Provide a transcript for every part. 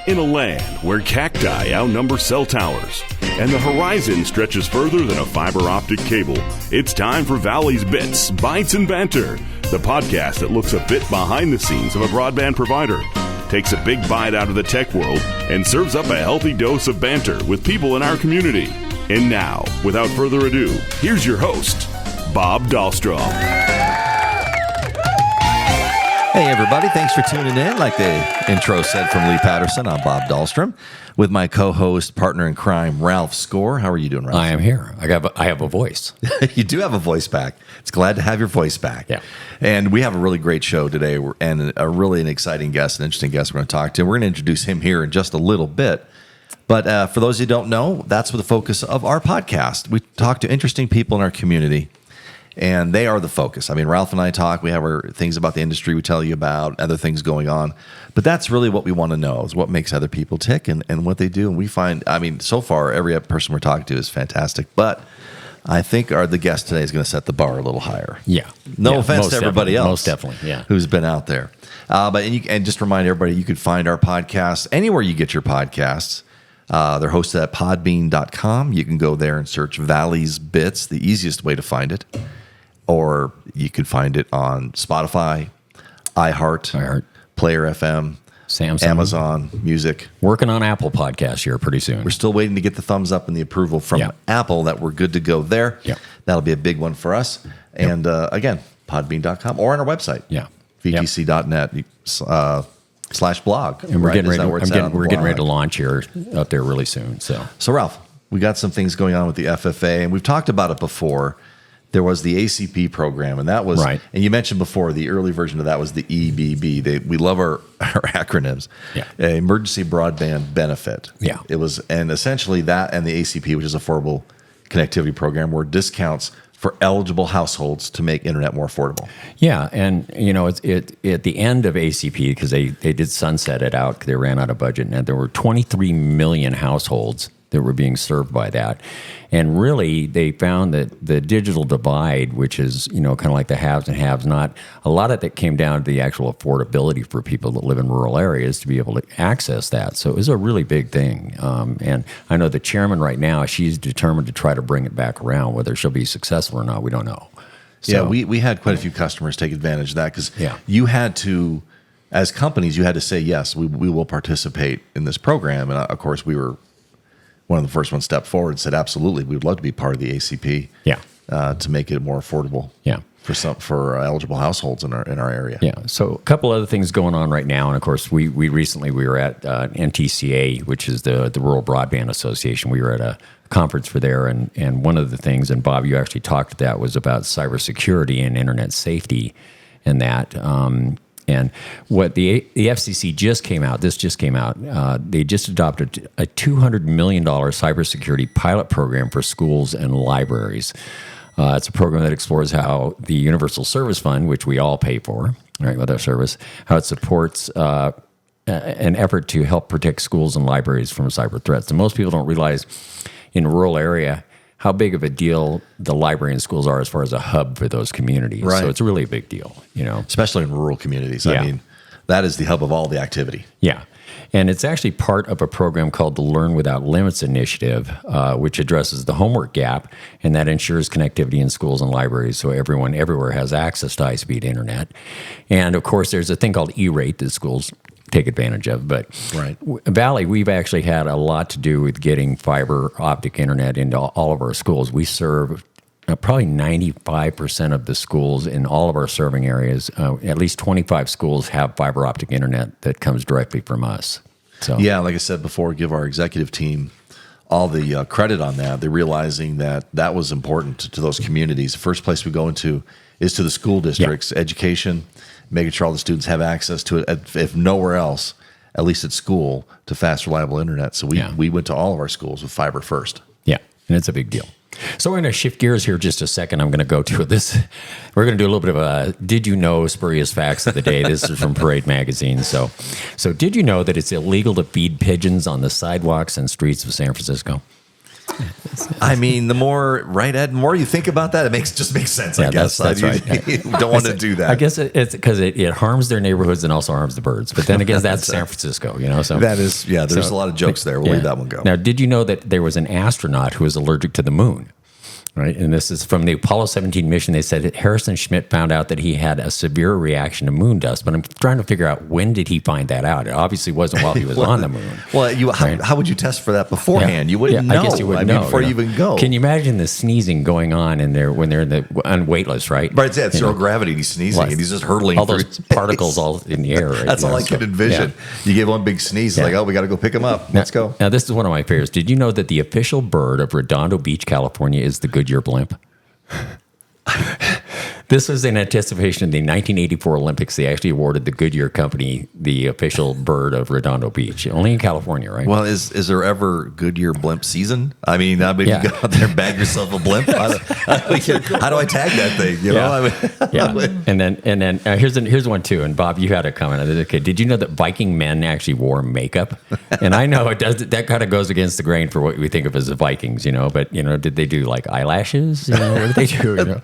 In a land where cacti outnumber cell towers and the horizon stretches further than a fiber optic cable, it's time for Valley's Bits, Bytes and Banter, the podcast that looks a bit behind the scenes of a broadband provider, takes a big bite out of the tech world, and serves up a healthy dose of banter with people in our community. And now, without further ado, here's your host, Bob Dahlstrom. Hey, everybody. Thanks for tuning in. Like the intro said from Lee Patterson, I'm Bob Dahlstrom with my co-host, partner in crime, Ralph Score. How are you doing, Ralph? I am here. I have a voice. You do have a voice back. It's glad to have your voice back. Yeah. And we have a really great show today and an exciting guest, an interesting guest we're going to talk to. We're going to introduce him here in just a little bit. But for those who don't know, that's the focus of our podcast. We talk to interesting people in our community. And they are the focus. I mean, Ralph and I talk. We have our things about the industry we tell you about, other things going on. But that's really what we want to know is what makes other people tick and what they do. And we find, I mean, so far, every person we're talking to is fantastic. But I think the guest today is going to set the bar a little higher. Yeah. No offense to everybody else. Most definitely, yeah. Who's been out there. And just remind everybody, you can find our podcasts anywhere you get your podcasts. They're hosted at podbean.com. You can go there and search Valley's Bits, the easiest way to find it. Or you could find it on Spotify, iHeart, Player FM, Samsung, Amazon Music. Working on Apple Podcasts here pretty soon. We're still waiting to get the thumbs up and the approval from Apple that we're good to go there. Yep. That'll be a big one for us. And again, podbean.com or on our website, vtc.net /blog. And we're getting ready to launch here up there really soon. So Ralph, we got some things going on with the FFA, and we've talked about it before. There was the ACP program, and that was right. And you mentioned before the early version of that was the EBB. We love our acronyms. Yeah. Emergency Broadband Benefit. Yeah. It was, and essentially that and the ACP, which is Affordable Connectivity Program, were discounts for eligible households to make internet more affordable. Yeah, and it's at the end of ACP, because they did sunset it out, they ran out of budget, and there were 23 million households that were being served by that. And really, they found that the digital divide, which is, kind of like the haves and have not, a lot of that came down to the actual affordability for people that live in rural areas to be able to access that. So it was a really big thing. And I know the chairman right now, she's determined to try to bring it back around. Whether she'll be successful or not, we don't know. So, we had quite a few customers take advantage of that because you had to, as companies, you had to say, yes, we will participate in this program. And of course, we were one of the first ones stepped forward and said, absolutely, we would love to be part of the ACP to make it more affordable for eligible households in our area. Yeah, so a couple other things going on right now. And, of course, we recently were at NTCA, which is the Rural Broadband Association. We were at a conference for there, and one of the things, and Bob, you actually talked to that, was about cybersecurity and internet safety and that. And what the FCC just came out, they just adopted a $200 million cybersecurity pilot program for schools and libraries. It's a program that explores how the Universal Service Fund, which we all pay for, right, with our service, how it supports an effort to help protect schools and libraries from cyber threats. And most people don't realize in a rural area how big of a deal the library and schools are as far as a hub for those communities. Right. So it's a really big deal, Especially in rural communities. Yeah. I mean, that is the hub of all the activity. Yeah. And it's actually part of a program called the Learn Without Limits initiative, which addresses the homework gap, and that ensures connectivity in schools and libraries so everyone everywhere has access to high-speed internet. And, of course, there's a thing called E-rate that schools take advantage of. But Valley, we've actually had a lot to do with getting fiber optic internet into all of our schools. We serve probably 95% of the schools in all of our serving areas. At least 25 schools have fiber optic internet that comes directly from us. So yeah, like I said before, give our executive team all the credit on that. They're realizing that was important to those communities. The first place we go into is to the school districts, education, making sure all the students have access to it, if nowhere else, at least at school, to fast, reliable internet. So we went to all of our schools with fiber first. Yeah, and it's a big deal. So we're going to shift gears here just a second. I'm going to go to this. We're going to do a little bit of a did you know spurious facts of the day. This is from Parade Magazine. So did you know that it's illegal to feed pigeons on the sidewalks and streets of San Francisco? I mean, the more, right, Ed, the more you think about that, it just makes sense, I guess. That's right. You don't want to do that. I guess it's because it harms their neighborhoods and also harms the birds. But then again, that's San Francisco, So that is, there's a lot of jokes there. We'll leave that one go. Now, did you know that there was an astronaut who was allergic to the moon? Right, and this is from the Apollo 17 mission. They said that Harrison Schmitt found out that he had a severe reaction to moon dust, but I'm trying to figure out, when did he find that out? It obviously wasn't while he was on the moon. Well, how would you test for that beforehand? You wouldn't know. I guess you wouldn't know before you even go. Can you imagine the sneezing going on in there when they're on weightless, right? Right, it's zero gravity. And he's sneezing, and he's just hurtling all through those particles all in the air. Right? That's all I could envision. You give one big sneeze, like, oh, we got to go pick him up. Let's go. Now, this is one of my favorites. Did you know that the official bird of Redondo Beach, California, is the Goodyear blimp? This was in anticipation of the 1984 Olympics. They actually awarded the Goodyear Company the official bird of Redondo Beach, only in California, right? Well, is there ever Goodyear blimp season? I mean, you go out there and bag yourself a blimp. How do I tag that thing? And then here's one too. And Bob, you had a comment on this. Okay, did you know that Viking men actually wore makeup? And I know it does. That kind of goes against the grain for what we think of as the Vikings, But did they do like eyelashes? What did they do?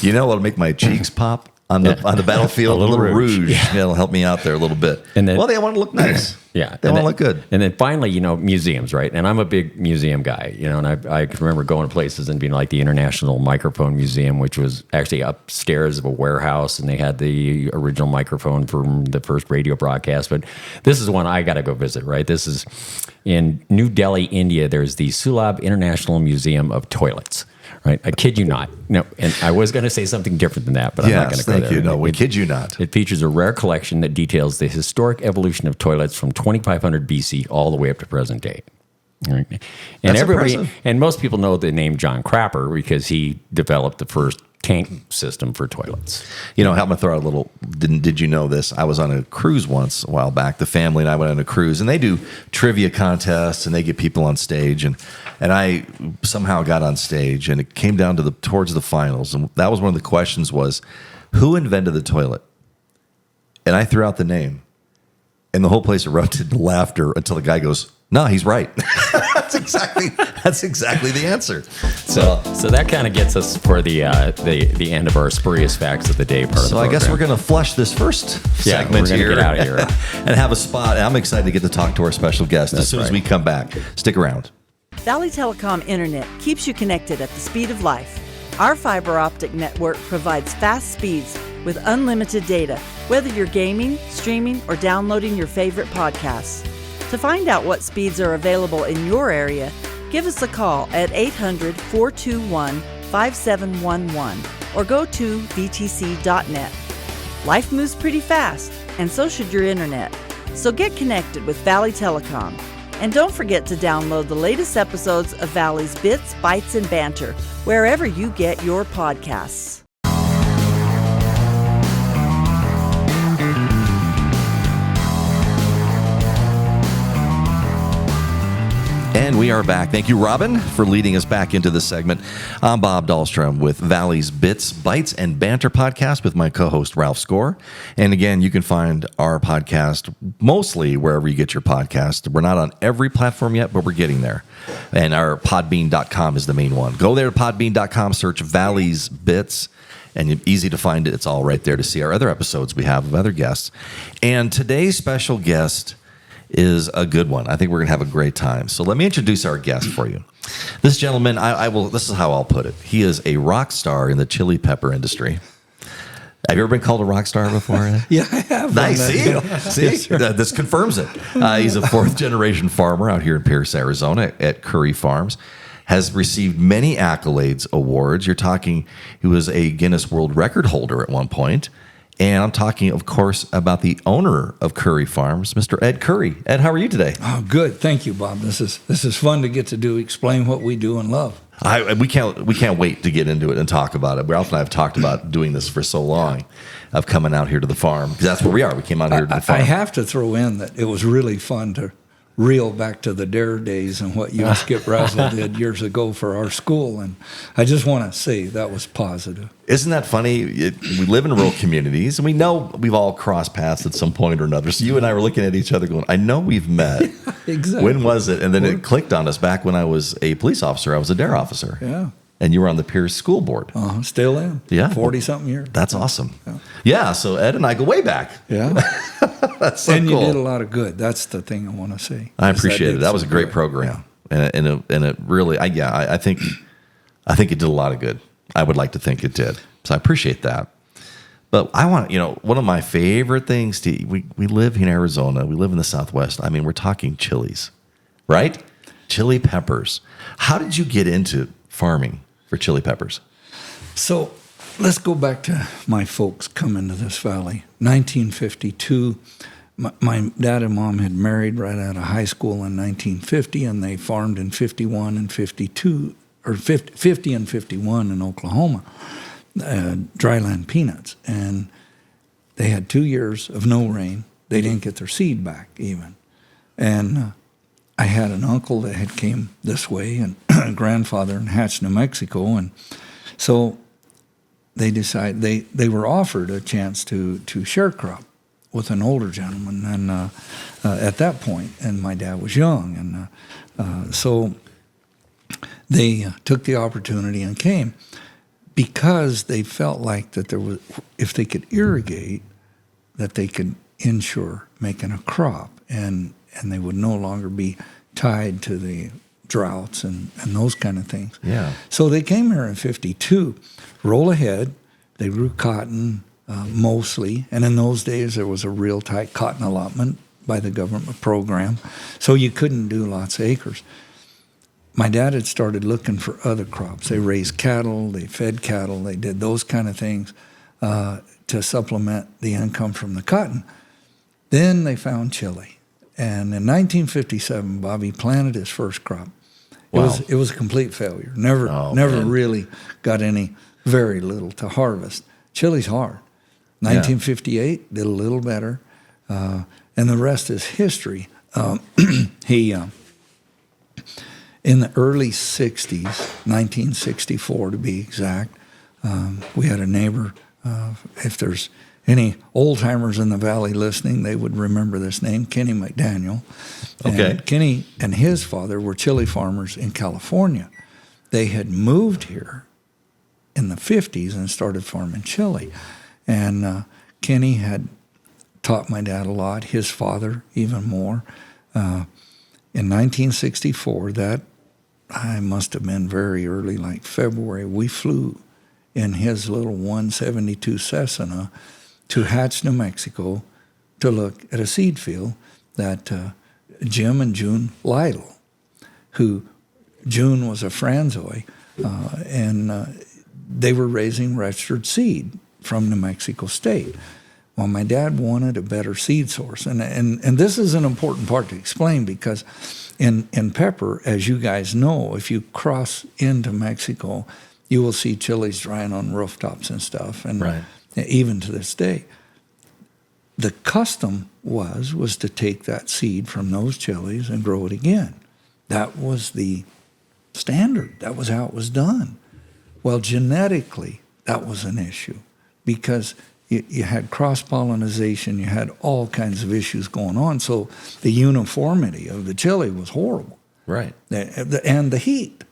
You know what'll make my cheeks pop on the battlefield? A little rouge. Yeah, it'll help me out there a little bit. And then, they want to look nice. Yeah, they want to look good. And then finally, museums, right? And I'm a big museum guy, and I can remember going to places and being like the International Microphone Museum, which was actually upstairs of a warehouse, and they had the original microphone from the first radio broadcast. But this is one I got to go visit, right? This is in New Delhi, India. There's the Sulabh International Museum of Toilets. Right, I kid you not. No, and I was going to say something different than that, but I'm not going to go there. Thank you. No, we kid you not. It features a rare collection that details the historic evolution of toilets from 2500 BC all the way up to present day. Right. And That's impressive. And most people know the name John Crapper because he developed the first tank system for toilets. I'm going to throw out a little, did you know this? I was on a cruise once a while back. The family and I went on a cruise, and they do trivia contests, and they get people on stage. And I somehow got on stage, and it came down to towards the finals. And that was one of the questions was, who invented the toilet? And I threw out the name. And the whole place erupted in laughter until the guy goes, no, he's right. That's exactly the answer. So that kind of gets us for the end of our spurious facts of the day part of the program. So I guess we're going to flush this first segment here. We're going to get out of here. And have a spot. I'm excited to get to talk to our special guest as soon as we come back. Stick around. Valley Telecom Internet keeps you connected at the speed of life. Our fiber optic network provides fast speeds with unlimited data, whether you're gaming, streaming, or downloading your favorite podcasts. To find out what speeds are available in your area, give us a call at 800-421-5711 or go to vtc.net. Life moves pretty fast, and so should your internet. So get connected with Valley Telecom. And don't forget to download the latest episodes of Valley's Bits, Bytes, and Banter wherever you get your podcasts. And we are back. Thank you, Robin, for leading us back into this segment. I'm Bob Dahlstrom with Valley's Bits, Bytes, and Banter podcast with my co-host, Ralph Score. And again, you can find our podcast mostly wherever you get your podcast. We're not on every platform yet, but we're getting there. And our podbean.com is the main one. Go there to podbean.com, search Valley's Bits, and easy to find it. It's all right there to see our other episodes we have of other guests. And today's special guest is a good one. I think we're going to have a great time. So let me introduce our guest for you. This gentleman, this is how I'll put it. He is a rock star in the chili pepper industry. Have you ever been called a rock star before? Yeah, I have. Nice. See? This confirms it. He's a fourth-generation farmer out here in Pierce, Arizona at Curry Farms. Has received many accolades, awards. You're talking, he was a Guinness World Record holder at one point. And I'm talking, of course, about the owner of Curry Farms, Mr. Ed Curry. Ed, how are you today? Oh, good. Thank you, Bob. This is fun to get to explain what we do and love. We can't wait to get into it and talk about it. Ralph and I have talked about doing this for so long, of coming out here to the farm, because that's where we are. We came out here to the farm. I have to throw in that it was really fun to reel back to the Dare days and what you and Skip Razzle did years ago for our school. And I just want to say that was positive. Isn't that funny? We live in rural communities, and we know we've all crossed paths at some point or another. So you and I were looking at each other going, I know we've met. Exactly. When was it? And then it clicked on us back when I was a police officer. I was a Dare officer. Yeah. And you were on the Pierce School Board. Still in. Yeah. 40-something years. That's awesome. Yeah, so Ed and I go way back. Yeah. That's so and cool. you did a lot of good. That's the thing I want to say. I appreciate it. That was a great program. Yeah. And it really, I think it did a lot of good. I would like to think it did. So I appreciate that. But I want, one of my favorite things we live in Arizona. We live in the Southwest. I mean, we're talking chilies, right? Chili peppers. How did you get into farming for chili peppers? So let's go back to my folks coming to this valley. 1952, my dad and mom had married right out of high school in 1950, and they farmed in 51 and 52, or 50 and 51 in Oklahoma, dryland peanuts. And they had 2 years of no rain. They didn't get their seed back even. And I had an uncle that had came this way, and a grandfather in Hatch, New Mexico, and so they decided they were offered a chance to share crop with an older gentleman, and at that point, and my dad was young, and so they took the opportunity and came because they felt like that there was, if they could irrigate, that they could ensure making a crop, and they would no longer be tied to the droughts and those kind of things. Yeah. So they came here in 52, roll ahead. They grew cotton mostly, and in those days there was a real tight cotton allotment by the government program, so you couldn't do lots of acres. My dad had started looking for other crops. They raised cattle, they fed cattle, they did those kind of things to supplement the income from the cotton. Then they found chili. And in 1957, Bobby planted his first crop. Wow. It was a complete failure. Never really got very little to harvest. Chili's hard. 1958, did a little better. And the rest is history. He, in the early 60s, 1964 to be exact, we had a neighbor, if there's any old-timers in the valley listening, they would remember this name, Kenny McDaniel. Okay. And Kenny and his father were chili farmers in California. They had moved here in the 50s and started farming chili. And Kenny had taught my dad a lot, his father even more. In 1964, that I must have been very early, like February, we flew in his little 172 Cessna to Hatch, New Mexico, to look at a seed field that Jim and June Lytle, who June was a Franzoy, and they were raising registered seed from New Mexico State. Well, my dad wanted a better seed source, and this is an important part to explain because in pepper, as you guys know, if you cross into Mexico, you will see chilies drying on rooftops and stuff, and right. Even to this day. The custom was to take that seed from those chilies and grow it again. That was the standard. That was how it was done. Well, genetically, that was an issue because you had cross-pollination, you had all kinds of issues going on, so the uniformity of the chili was horrible. Right. And the heat.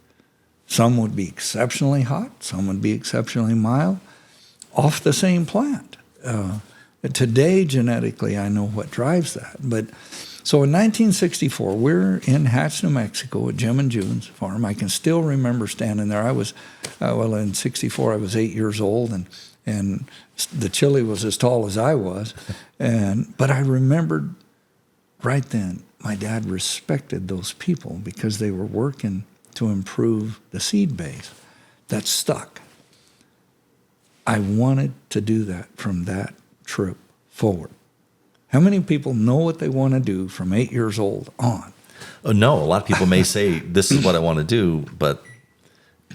Some would be exceptionally hot, some would be exceptionally mild, off the same plant. Today, genetically, I know what drives that. But so in 1964, we're in Hatch, New Mexico at Jim and June's farm. I can still remember standing there. I was, in 64, I was 8 years old, and the chili was as tall as I was. But I remembered right then, my dad respected those people because they were working to improve the seed base. That stuck. I wanted to do that from that trip forward. How many people know what they want to do from 8 years old on? Oh, no, a lot of people may say, this is what I want to do, but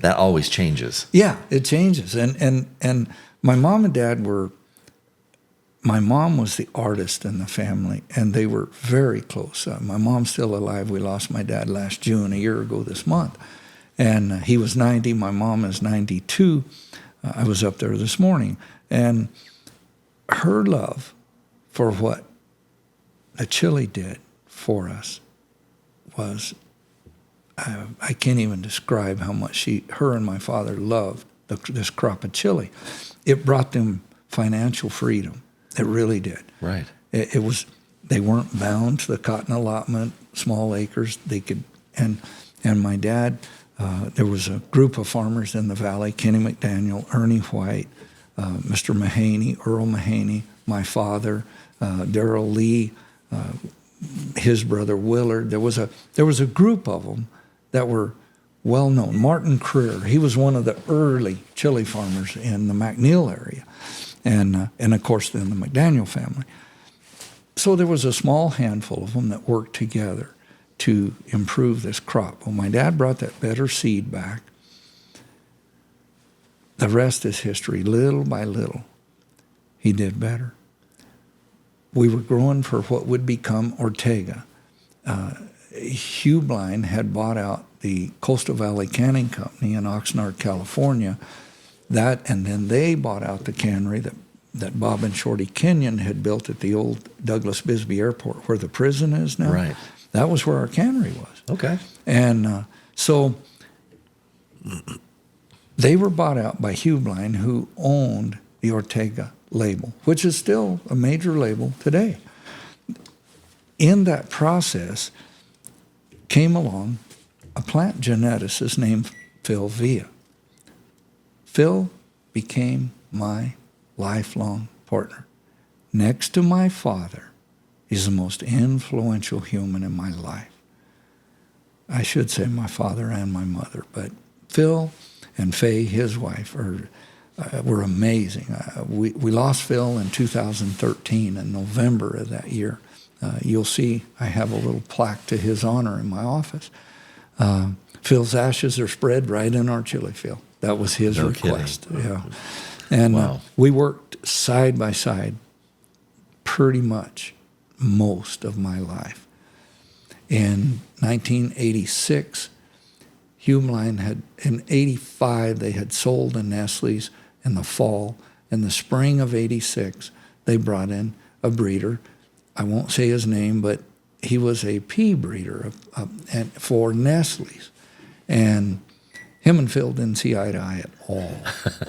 that always changes. Yeah, it changes. And my mom and dad were, my mom was the artist in the family, and they were very close. My mom's still alive. We lost my dad last June, a year ago this month. And he was 90. My mom is 92. I was up there this morning. And her love for what the Chile did for us was, I can't even describe how much her and my father loved this crop of chili. It brought them financial freedom. It really did. Right. It was, they weren't bound to the cotton allotment, small acres. They could, and my dad, there was a group of farmers in the valley: Kenny McDaniel, Ernie White, Mr. Mahaney, Earl Mahaney, my father, Darrell Lee, his brother Willard. There was a group of them that were well known. Martin Creer, he was one of the early chili farmers in the McNeil area, and of course then the McDaniel family. So there was a small handful of them that worked together to improve this crop. Well, my dad brought that better seed back. The rest is history. Little by little, he did better. We were growing for what would become Ortega. Hugh Blind had bought out the Coastal Valley Canning Company in Oxnard, California. And then they bought out the cannery that Bob and Shorty Kenyon had built at the old Douglas Bisbee Airport, where the prison is now. Right. That was where our cannery was. Okay. And so they were bought out by Hugh Blind, who owned the Ortega label, which is still a major label today. In that process came along a plant geneticist named Phil Villa. Phil became my lifelong partner. Next to my father, he's the most influential human in my life. I should say my father and my mother, but Phil and Faye, his wife, were amazing. We lost Phil in 2013, in November of that year. You'll see I have a little plaque to his honor in my office. Phil's ashes are spread right in our chili field. That was his request. Kidding. Yeah. And wow. We worked side by side pretty much most of my life. In 1986, Hugh Blind had, in 85, they had sold the Nestle's in the fall. In the spring of 86, they brought in a breeder. I won't say his name, but he was a pea breeder for Nestle's. And him and Phil didn't see eye to eye at all.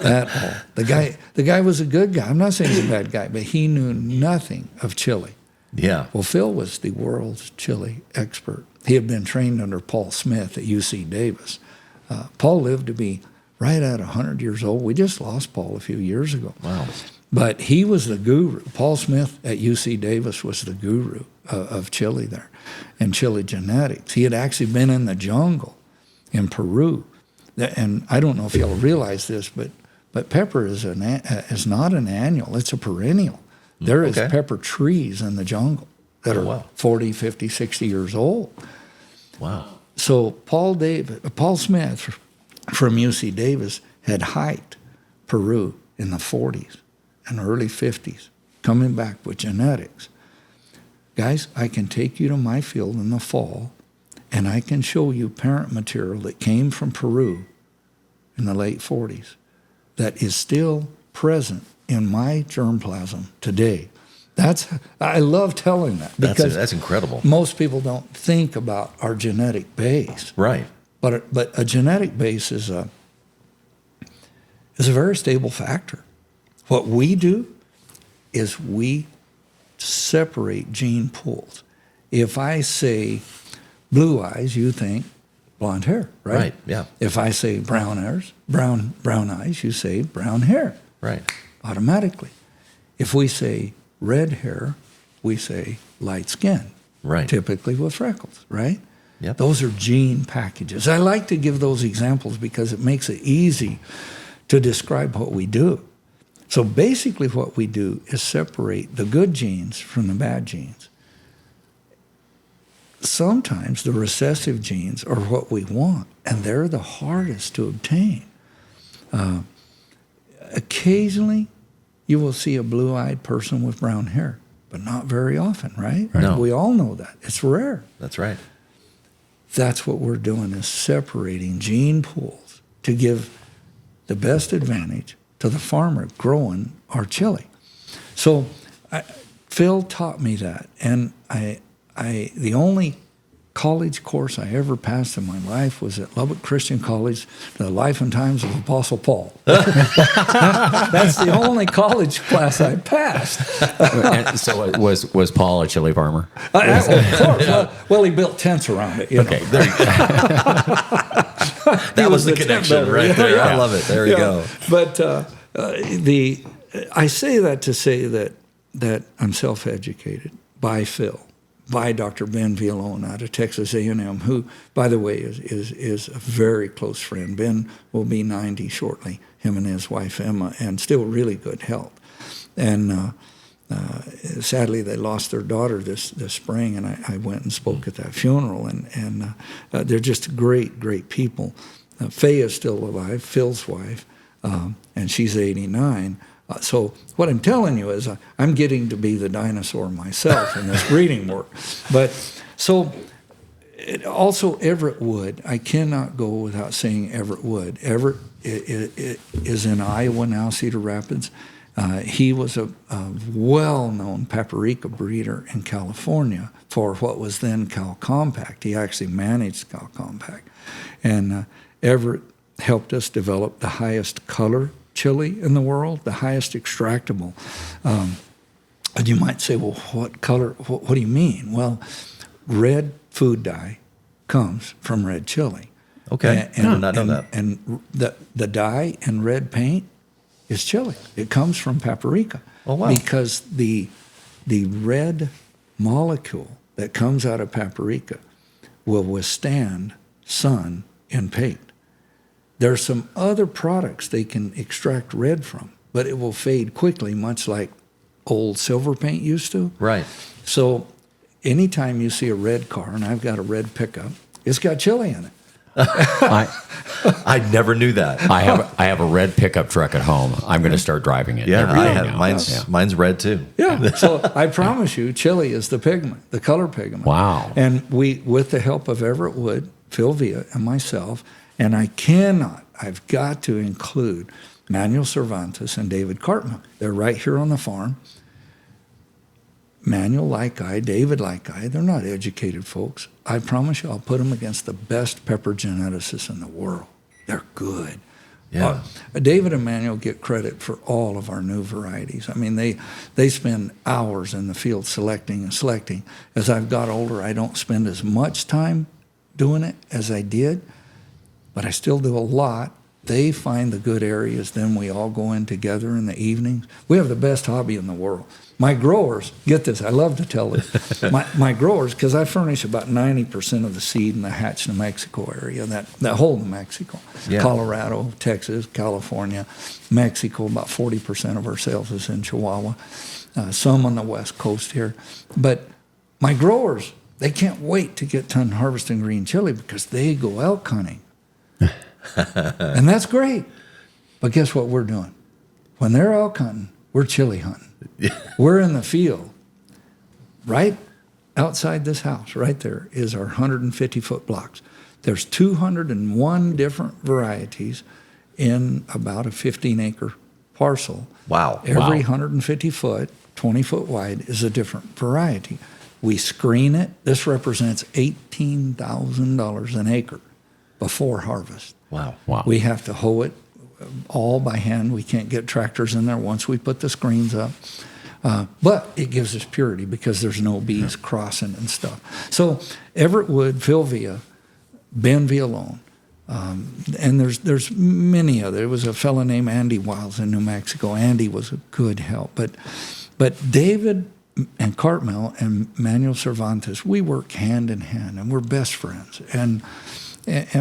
At all. The guy was a good guy. I'm not saying he's a bad guy, but he knew nothing of chili. Yeah. Well, Phil was the world's chili expert. He had been trained under Paul Smith at UC Davis. Paul lived to be right at 100 years old. We just lost Paul a few years ago. Wow. But he was the guru. Paul Smith at UC Davis was the guru of chili there and chili genetics. He had actually been in the jungle in Peru. And I don't know if y'all realize this, but pepper is not an annual. It's a perennial. There is pepper trees in the jungle that are 40, 50, 60 years old. Wow. So Paul Smith from UC Davis had hiked Peru in the 40s and early 50s, coming back with genetics. Guys, I can take you to my field in the fall, and I can show you parent material that came from Peru in the late 40s that is still present in my germplasm today. I love telling that because that's incredible. Most people don't think about our genetic base. Right. But a genetic base is a very stable factor. What we do is we separate gene pools. If I say blue eyes, you think blonde hair, right? Right, yeah. If I say brown eyes, you say brown hair. Right. Automatically. If we say red hair, we say light skin. Right. Typically with freckles, right? Yep. Those are gene packages. I like to give those examples because it makes it easy to describe what we do. So basically what we do is separate the good genes from the bad genes. Sometimes the recessive genes are what we want, and they're the hardest to obtain. Occasionally, you will see a blue-eyed person with brown hair, but not very often, right? No. We all know that. It's rare. That's right. That's what we're doing, is separating gene pools to give the best advantage to the farmer growing our chili. So Phil taught me that, and the only college course I ever passed in my life was at Lubbock Christian College, The Life and Times of Apostle Paul. That's the only college class I passed. And so was Paul a chili farmer? Of course. Well, he built tents around it. Okay, there you go. That was the connection right there. I love it. There you go. But I say that to say that I'm self-educated by Phil, by Dr. Ben Villalone out of Texas A&M, who, by the way, is a very close friend. Ben will be 90 shortly, him and his wife Emma, and still really good health. And sadly, they lost their daughter this spring, and I went and spoke at that funeral. And they're just great people. Faye is still alive, Phil's wife, and she's 89. So what I'm telling you is I'm getting to be the dinosaur myself in this breeding work. But so also Everett Wood, I cannot go without saying Everett Wood. Everett is in Iowa now, Cedar Rapids. He was a well-known paprika breeder in California for what was then Cal Compact. He actually managed Cal Compact. And Everett helped us develop the highest color chili in the world, the highest extractable. And you might say, well, what color? What do you mean? Well, red food dye comes from red chili. Okay, I did not know that. And the dye in red paint is chili. It comes from paprika. Oh, wow. Because the red molecule that comes out of paprika will withstand sun in paint. There are some other products they can extract red from, but it will fade quickly, much like old silver paint used to. Right. So anytime you see a red car, and I've got a red pickup, it's got chili in it. I never knew that. I have a red pickup truck at home. I'm going to start driving it. Yeah, every I day have now. mine's red too. Yeah. So I promise you, chili is the pigment, the color pigment. Wow. And we, with the help of Everett Wood, Phil Villa, and myself, and I've got to include Manuel Cervantes and David Cartman. They're right here on the farm. Manuel like I, David like I, they're not educated folks. I promise you, I'll put them against the best pepper geneticists in the world. They're good. Yeah. David and Manuel get credit for all of our new varieties. I mean, they spend hours in the field selecting and selecting. As I've got older, I don't spend as much time doing it as I did, but I still do a lot. They find the good areas, then we all go in together in the evenings. We have the best hobby in the world. My growers, get this, I love to tell it. My growers, because I furnish about 90% of the seed in the Hatch, New Mexico area, that whole New Mexico. Yeah. Colorado, Texas, California, Mexico, about 40% of our sales is in Chihuahua. Some on the West Coast here. But my growers, they can't wait to get done harvesting green chili because they go elk hunting. And that's great. But guess what we're doing? When they're elk hunting, we're chili hunting. We're in the field. Right outside this house, right there, is our 150-foot blocks. There's 201 different varieties in about a 15-acre parcel. Wow. Every 150 foot, 20 foot wide is a different variety. We screen it. This represents $18,000 an acre before harvest. Wow. We have to hoe it all by hand. We can't get tractors in there once we put the screens up. But it gives us purity because there's no bees crossing and stuff. So Everett Wood, Phil Villa, Ben Villalone, and there's many other. There was a fellow named Andy Wiles in New Mexico. Andy was a good help. But David and Cartmel and Manuel Cervantes, we work hand in hand, and we're best friends. And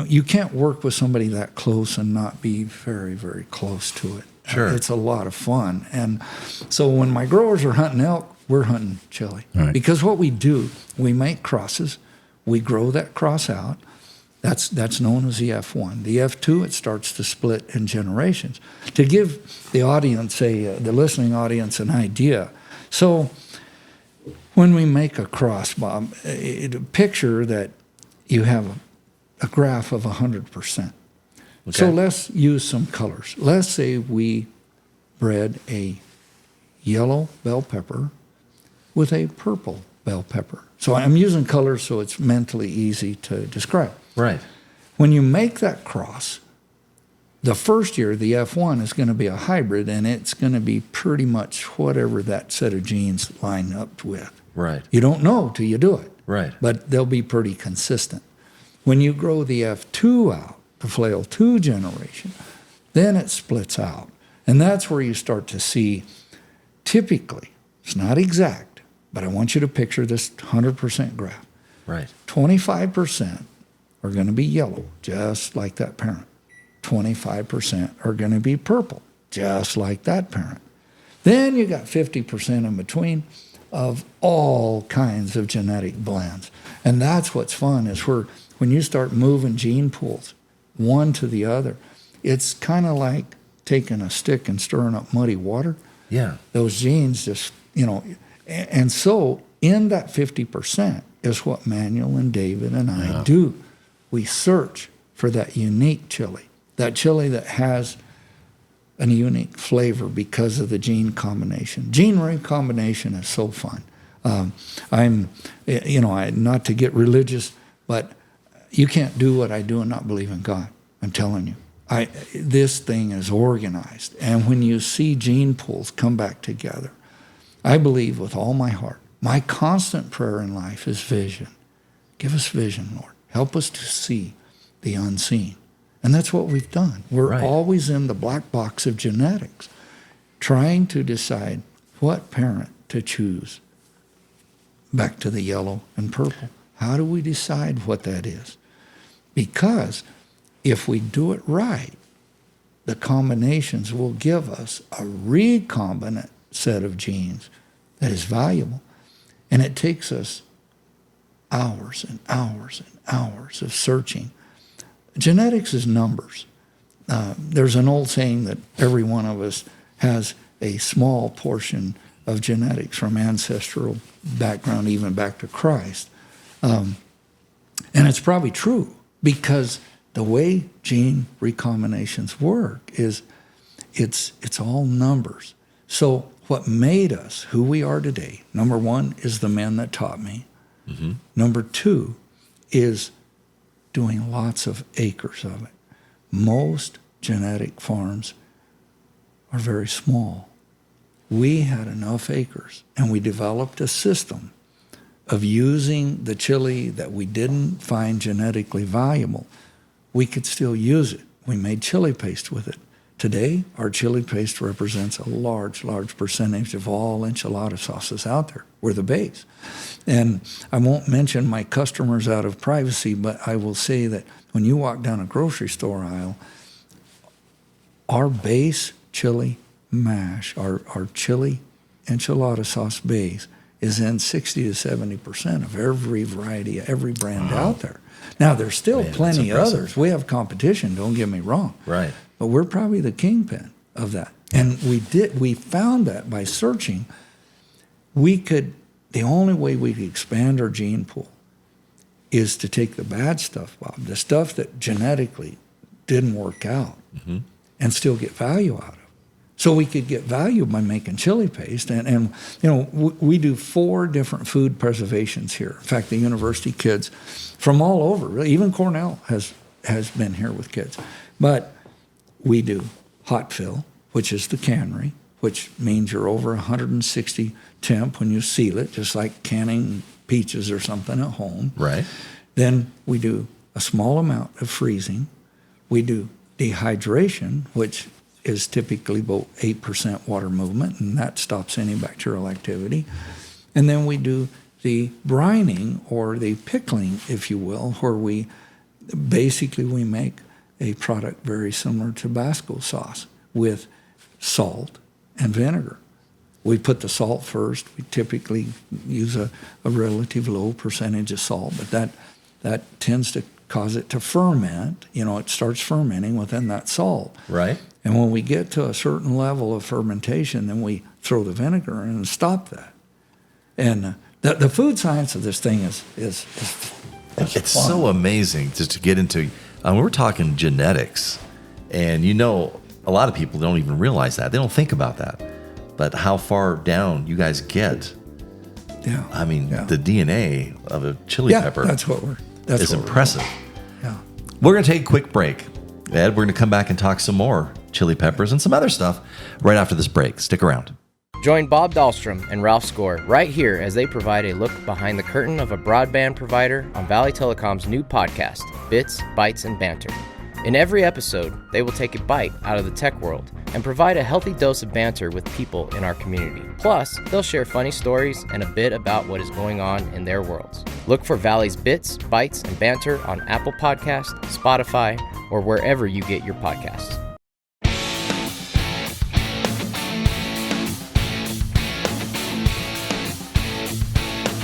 you can't work with somebody that close and not be very, very close to it. Sure. It's a lot of fun. And so when my growers are hunting elk, we're hunting chili. Right. Because what we do, we make crosses, we grow that cross out, That's known as the F1. The F2, it starts to split in generations. To give the audience, the listening audience, an idea. So when we make a cross, Bob, picture that you have a graph of 100%. Okay. So let's use some colors. Let's say we bred a yellow bell pepper with a purple bell pepper. So I'm using colors so it's mentally easy to describe. Right. When you make that cross, the first year, the F1 is going to be a hybrid, and it's going to be pretty much whatever that set of genes line up with. Right. You don't know till you do it. Right. But they'll be pretty consistent. When you grow the F2 out, the flail 2 generation, then it splits out. And that's where you start to see, typically, it's not exact, but I want you to picture this 100% graph. Right. 25% are going to be yellow, just like that parent. 25% are going to be purple, just like that parent. Then you got 50% in between of all kinds of genetic blends. And that's what's fun, is when you start moving gene pools one to the other, it's kind of like taking a stick and stirring up muddy water. Yeah. Those genes just, and so in that 50% is what Manuel and David and I do. We search for that unique chili, that has a unique flavor because of the gene combination. Gene recombination is so fun. Not to get religious, but you can't do what I do and not believe in God. I'm telling you. This thing is organized. And when you see gene pools come back together, I believe with all my heart. My constant prayer in life is vision. Give us vision, Lord. Help us to see the unseen. And that's what we've done. We're always in the black box of genetics, trying to decide what parent to choose. Back to the yellow and purple. How do we decide what that is? Because if we do it right, the combinations will give us a recombinant set of genes that is valuable. And it takes us hours and hours and hours of searching. Genetics is numbers. There's an old saying that every one of us has a small portion of genetics from ancestral background, even back to Christ. And it's probably true, because the way gene recombinations work is it's all numbers. So what made us who we are today, number one, is the men that taught me. Mm-hmm. Number two is doing lots of acres of it. Most genetic farms are very small. We had enough acres, and we developed a system of using the chili that we didn't find genetically valuable. We could still use it. We made chili paste with it. Today, our chili paste represents a large, large percentage of all enchilada sauces out there. We're the base. And I won't mention my customers out of privacy, but I will say that when you walk down a grocery store aisle, our base chili mash, our chili enchilada sauce base, is in 60 to 70% of every variety, every brand out there. Now, there's still plenty others. We have competition, don't get me wrong. Right. But we're probably the kingpin of that. And we found that by searching, the only way we could expand our gene pool is to take the bad stuff, Bob, the stuff that genetically didn't work out, and still get value out of it. So we could get value by making chili paste. And we do 4 different food preservations here. In fact, the university kids from all over, really, even Cornell has been here with kids. But we do hot fill, which is the cannery, which means you're over 160 temp when you seal it, just like canning peaches or something at home. Right. Then we do a small amount of freezing. We do dehydration, which is typically about 8% water movement, and that stops any bacterial activity. And then we do the brining, or the pickling, if you will, where we make a product very similar to Tabasco sauce with salt and vinegar. We put the salt first. We typically use a relative low percentage of salt, but that tends to cause it to ferment. It starts fermenting within that salt. Right. And when we get to a certain level of fermentation, then we throw the vinegar in and stop that. And the food science of this thing is It's fun. so amazing just to get into. We're talking genetics, and a lot of people don't even realize that. They don't think about that. But how far down you guys get? Yeah. I mean, Yeah. the DNA of a chili pepper that's is impressive. Yeah. We're going to take a quick break. Ed, we're going to come back and talk some more chili peppers and some other stuff right after this break. Stick around. Join Bob Dahlstrom and Ralph Score right here as they provide a look behind the curtain of a broadband provider on Valley Telecom's new podcast, Bits, Bytes, and Banter. In every episode, they will take a bite out of the tech world and provide a healthy dose of banter with people in our community. Plus, they'll share funny stories and a bit about what is going on in their worlds. Look for Valley's Bits, Bytes, and Banter on Apple Podcasts, Spotify, or wherever you get your podcasts.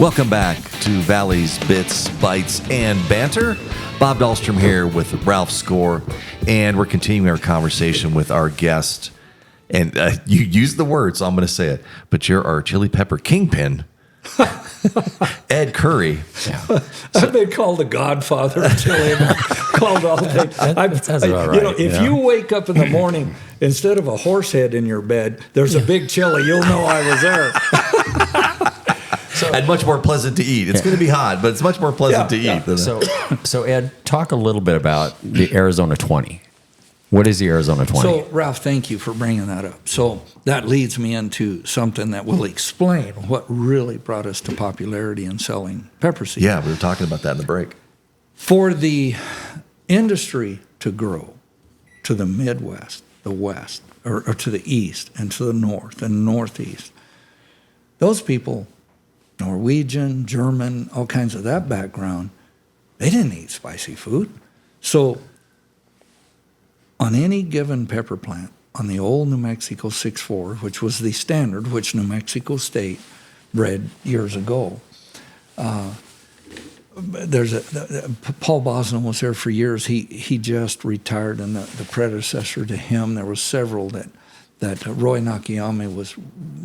Welcome back to Valley's Bits, Bytes, and Banter. Bob Dahlstrom here with Ralph Score, and we're continuing our conversation with our guest. And you used the word, so I'm going to say it, but you're our chili pepper kingpin, Ed Curry. Yeah. I've been called the godfather of chili. Called all day. That sounds about right. If you wake up in the morning, instead of a horse head in your bed, there's a big chili, you'll know I was there. And much more pleasant to eat. It's going to be hot, but it's much more pleasant to eat. Than So Ed, talk a little bit about the Arizona 20. What is the Arizona 20? So, Ralph, thank you for bringing that up. So that leads me into something that will explain what really brought us to popularity in selling pepper seed. Yeah, we were talking about that in the break. For the industry to grow to the Midwest, the West, or to the East, and to the North and Northeast, those people, Norwegian, German, all kinds of that background, they didn't eat spicy food. So on any given pepper plant, on the old New Mexico 6.4, which was the standard which New Mexico State bred years ago, Paul Bosnan was there for years. He just retired, and the predecessor to him, there were several that Roy Nakayama was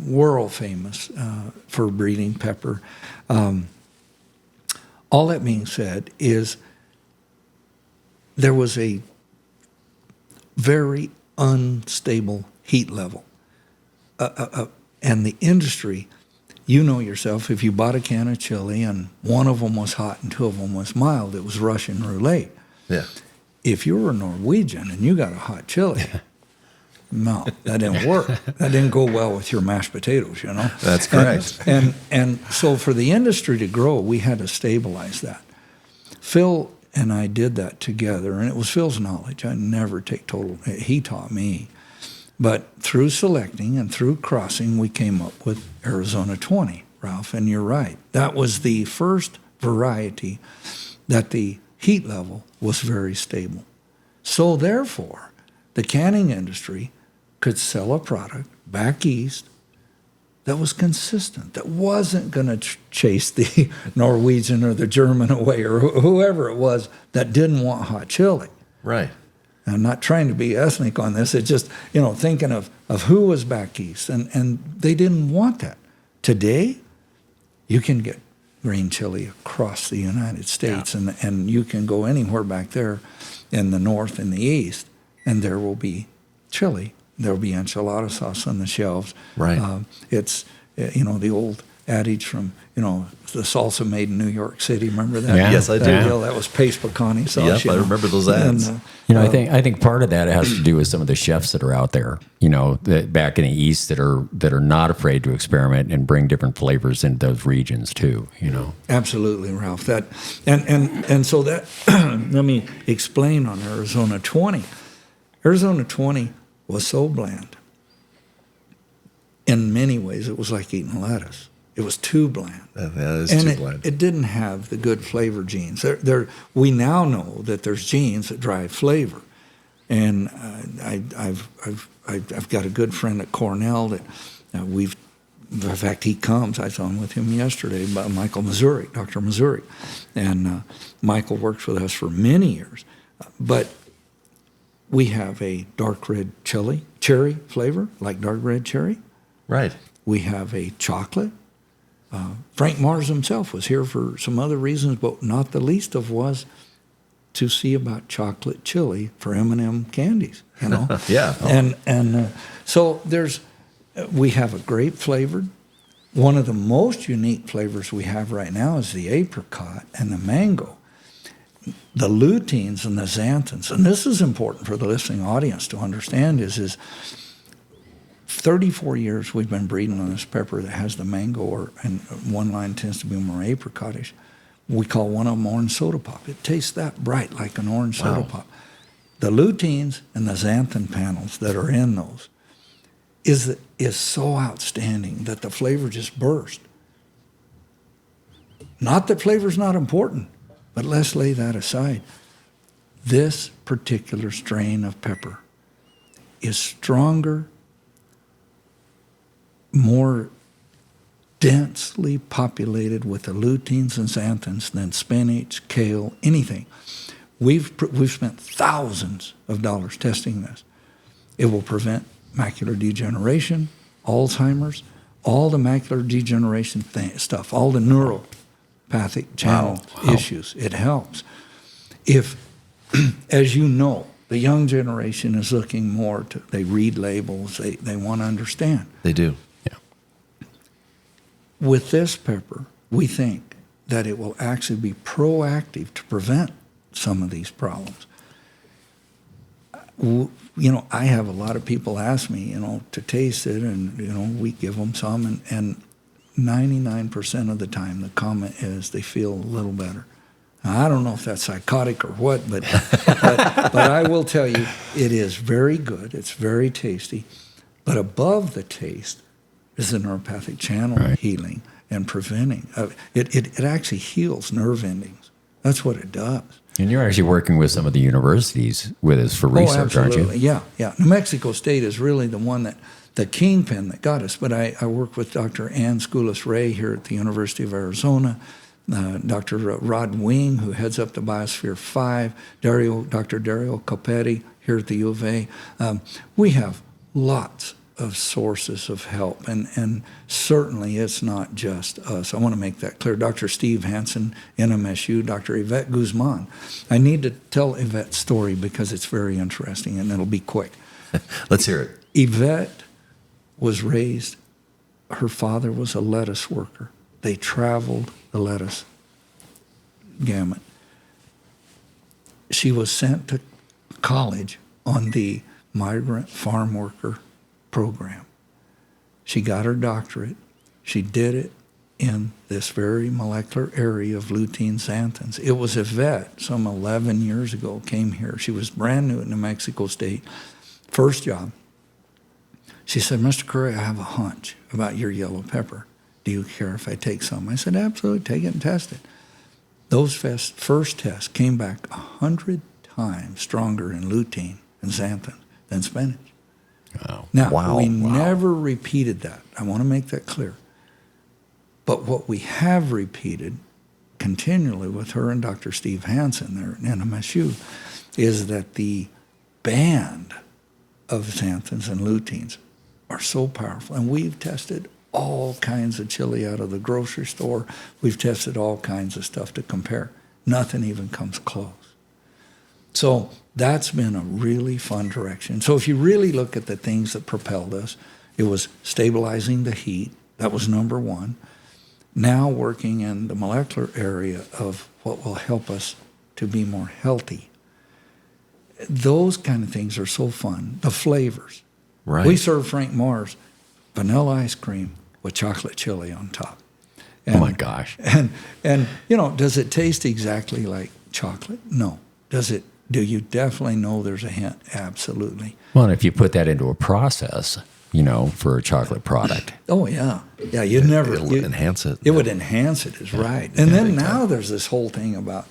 world famous for breeding pepper. All that being said is there was a very unstable heat level. And the industry, you know yourself, if you bought a can of chili and one of them was hot and two of them was mild, it was Russian roulette. Yeah. If you were Norwegian and you got a hot chili, no, that didn't work. That didn't go well with your mashed potatoes, That's correct. And so for the industry to grow, we had to stabilize that. Phil and I did that together, and it was Phil's knowledge. I never take total, he taught me. But through selecting and through crossing, we came up with Arizona 20, Ralph, and you're right. That was the first variety that the heat level was very stable. So therefore, the canning industry could sell a product back east that was consistent, that wasn't going to chase the Norwegian or the German away or whoever it was that didn't want hot chili. Right. I'm not trying to be ethnic on this. It's just, thinking of who was back east, and they didn't want that. Today, you can get green chili across the United States, and you can go anywhere back there in the north and the east, and there will be chili. There will be enchilada sauce on the shelves. Right. It's, the old adage from, the salsa made in New York City. Remember that? Yeah. Yes, I do. That was paste pecani sauce. Yep, I remember those ads. And, I think part of that has to do with some of the chefs that are out there, that back in the East that are not afraid to experiment and bring different flavors into those regions too. Absolutely, Ralph. That and so that let me explain on Arizona 20. Arizona 20 was so bland. In many ways, it was like eating lettuce. It was too bland. That is And too bland. it didn't have the good flavor genes. We now know that there's genes that drive flavor, and I've got a good friend at Cornell that we've In fact, he comes. I was on with him yesterday, by Michael Missouri, Dr. Missouri. And Michael works with us for many years. But we have a dark red cherry flavor, like dark red cherry. Right. We have a chocolate. Frank Mars himself was here for some other reasons, but not the least of was to see about chocolate chili for M&M candies, you know. Yeah. And so we have a grape flavored. One of the most unique flavors we have right now is the apricot and the mango. The luteins and the xanthans, and this is important for the listening audience to understand, is 34 years we've been breeding on this pepper that has the mango, and one line tends to be more apricotish. We call one of them orange soda pop. It tastes that bright like an orange soda pop. The luteins and the xanthan panels that are in those is so outstanding that the flavor just burst. Not that flavor's not important, but let's lay that aside. This particular strain of pepper is stronger, more densely populated with the luteins and xanthans than spinach, kale, anything. We've spent thousands of dollars testing this. It will prevent macular degeneration, Alzheimer's, all the macular degeneration stuff, all the neuropathic channel issues. It helps. If, as you know, the young generation is looking more to, they read labels, they want to understand. They do. With this pepper, we think that it will actually be proactive to prevent some of these problems. You know, I have a lot of people ask me, you know, to taste it, and, you know, we give them some, and 99% of the time the comment is they feel a little better. Now, I don't know if that's psychotic or what, but I will tell you, it is very good. It's very tasty. But above the taste is the neuropathic channel healing and preventing. It actually heals nerve endings. That's what it does. And you're actually working with some of the universities with us for research, aren't you? Yeah. New Mexico State is really the one that, the kingpin that got us. But I work with Dr. Ann Schoulis-Ray here at the University of Arizona, Dr. Rod Wing, who heads up the Biosphere 5, Dr. Dario Copetti here at the U of A. We have lots of sources of help, and certainly it's not just us. I want to make that clear. Dr. Steve Hansen, NMSU, Dr. Yvette Guzman. I need to tell Yvette's story because it's very interesting, and it'll be quick. Let's hear it. Yvette was raised, her father was a lettuce worker. They traveled the lettuce gamut. She was sent to college on the migrant farm worker program. She got her doctorate. She did it in this very molecular area of lutein xanthans. It was Yvette, some 11 years ago, came here. She was brand new at New Mexico State. First job. She said, Mr. Curry, I have a hunch about your yellow pepper. Do you care if I take some? I said, absolutely, take it and test it. Those first tests came back 100 times stronger in lutein and xanthan than spinach. Now, we never repeated that. I want to make that clear. But what we have repeated continually with her and Dr. Steve Hansen there at NMSU is that the band of xanthans and luteins are so powerful. And we've tested all kinds of chili out of the grocery store. We've tested all kinds of stuff to compare. Nothing even comes close. So that's been a really fun direction. So if you really look at the things that propelled us, it was stabilizing the heat. That was number one. Now working in the molecular area of what will help us to be more healthy. Those kind of things are so fun. The flavors. Right. We serve Frank Mars vanilla ice cream with chocolate chili on top. And, oh my gosh. And you know, does it taste exactly like chocolate? No. Do you definitely know there's a hint? Absolutely. Well, and if you put that into a process, you know, for a chocolate product. Oh, yeah. Yeah, you'd never... It'll enhance it. It would enhance it, is right. And then now there's this whole thing about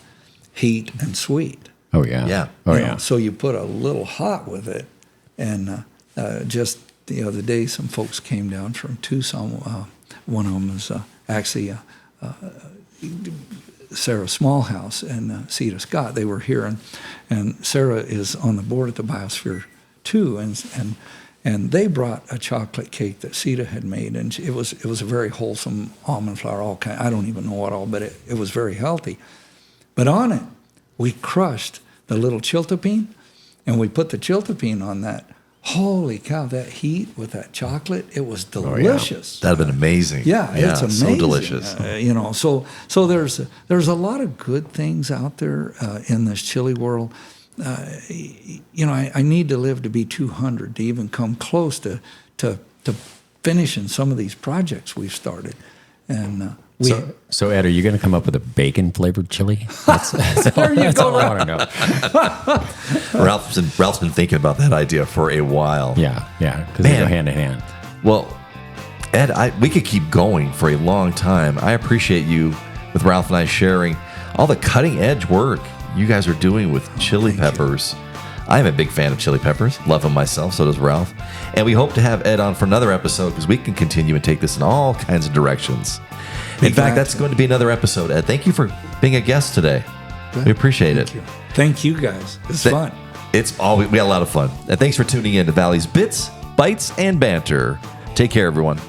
heat and sweet. Oh, yeah. Yeah. Oh, You yeah. know, so you put a little hot with it and just the other day, some folks came down from Tucson. One of them was actually Sarah Smallhouse and Cedar Scott. They were here, and Sarah is on the board at the Biosphere too, and they brought a chocolate cake that Cedar had made, and it was a very wholesome almond flour, all kind. I don't even know what all, but it was very healthy. But on it, we crushed the little chiltepine, and we put the chiltepine on that. Holy cow, that heat with that chocolate, it was delicious. That'd have been amazing. Yeah, it's amazing. So delicious. So there's a lot of good things out there in this chili world. I need to live to be 200 to even come close to finishing some of these projects we've started. And so Ed, are you going to come up with a bacon flavored chili? That's there you go. all I want to know. Ralph's been thinking about that idea for a while. Yeah, because they go hand in hand. Well, Ed, we could keep going for a long time. I appreciate you with Ralph and I sharing all the cutting edge work you guys are doing with chili peppers. I'm a big fan of chili peppers. Love them myself. So does Ralph. And we hope to have Ed on for another episode because we can continue and take this in all kinds of directions. In fact, that's going to be another episode. Ed, thank you for being a guest today. We appreciate it. Thank you guys. It's fun. We had a lot of fun. And thanks for tuning in to Valley's Bits, Bytes, and Banter. Take care, everyone.